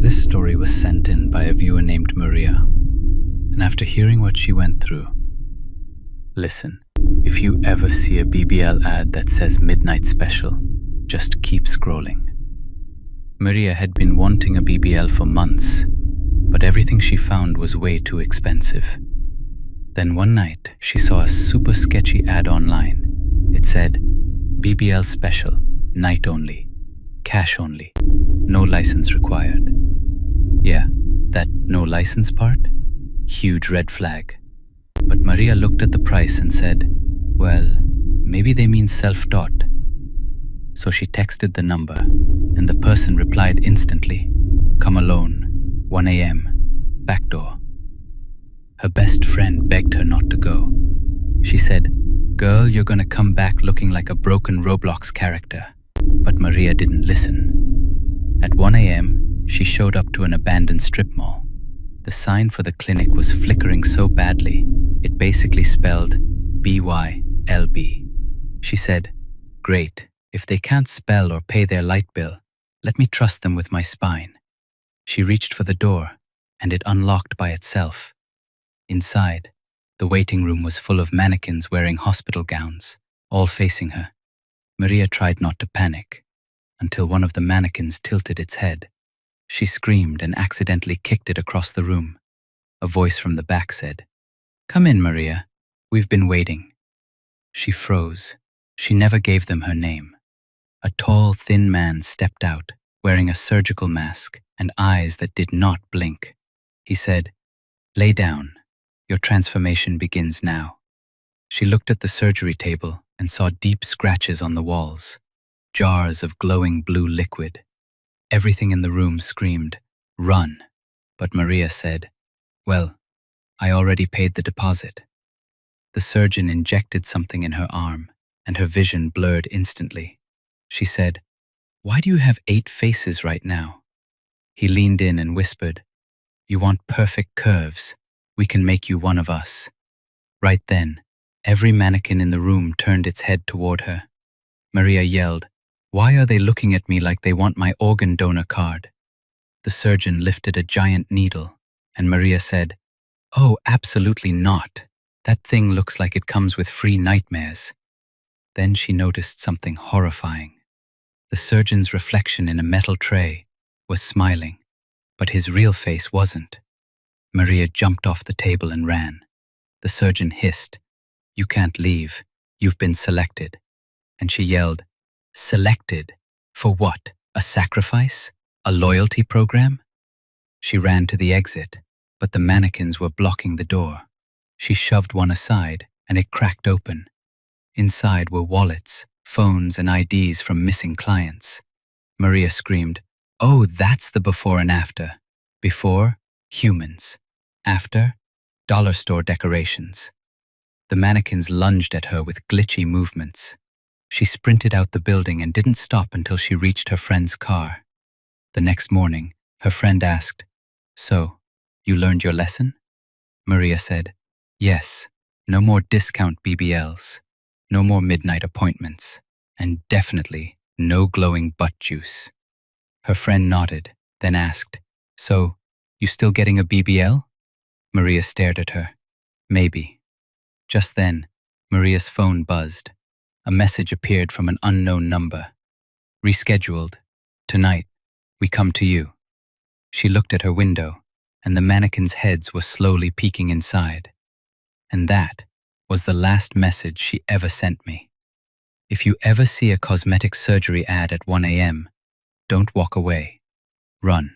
This story was sent in by a viewer named Maria, and after hearing what she went through, listen, if you ever see a BBL ad that says midnight special, just keep scrolling. Maria had been wanting a BBL for months, but everything she found was way too expensive. Then one night, she saw a super sketchy ad online. It said, BBL special, night only, cash only, no license required. Yeah, that no license part? Huge red flag. But Maria looked at the price and said, well, maybe they mean self-taught. So she texted the number, and the person replied instantly, come alone, 1 a.m., back door. Her best friend begged her not to go. She said, girl, you're gonna come back looking like a broken Roblox character. But Maria didn't listen. At 1 a.m., she showed up to an abandoned strip mall. The sign for the clinic was flickering so badly, it basically spelled BYLB. She said, great, if they can't spell or pay their light bill, let me trust them with my spine. She reached for the door, and it unlocked by itself. Inside, the waiting room was full of mannequins wearing hospital gowns, all facing her. Maria tried not to panic, until one of the mannequins tilted its head. She screamed and accidentally kicked it across the room. A voice from the back said, come in, Maria. We've been waiting. She froze. She never gave them her name. A tall, thin man stepped out, wearing a surgical mask and eyes that did not blink. He said, lay down. Your transformation begins now. She looked at the surgery table and saw deep scratches on the walls, jars of glowing blue liquid. Everything in the room screamed, run. But Maria said, well, I already paid the deposit. The surgeon injected something in her arm, and her vision blurred instantly. She said, why do you have 8 faces right now? He leaned in and whispered, you want perfect curves. We can make you one of us. Right then, every mannequin in the room turned its head toward her. Maria yelled, why are they looking at me like they want my organ donor card? The surgeon lifted a giant needle, and Maria said, oh, absolutely not. That thing looks like it comes with free nightmares. Then she noticed something horrifying. The surgeon's reflection in a metal tray was smiling, but his real face wasn't. Maria jumped off the table and ran. The surgeon hissed, you can't leave. You've been selected. And she yelled, selected? For what? A sacrifice? A loyalty program? She ran to the exit, but the mannequins were blocking the door. She shoved one aside, and it cracked open. Inside were wallets, phones, and IDs from missing clients. Maria screamed, oh, that's the before and after. Before, humans. After, dollar store decorations. The mannequins lunged at her with glitchy movements. She sprinted out the building and didn't stop until she reached her friend's car. The next morning, her friend asked, so, you learned your lesson? Maria said, yes, no more discount BBLs, no more midnight appointments, and definitely no glowing butt juice. Her friend nodded, then asked, so, you still getting a BBL? Maria stared at her. Maybe. Just then, Maria's phone buzzed. A message appeared from an unknown number. Rescheduled. Tonight, we come to you. She looked at her window, and the mannequins' heads were slowly peeking inside. And that was the last message she ever sent me. If you ever see a cosmetic surgery ad at 1 a.m., don't walk away. Run.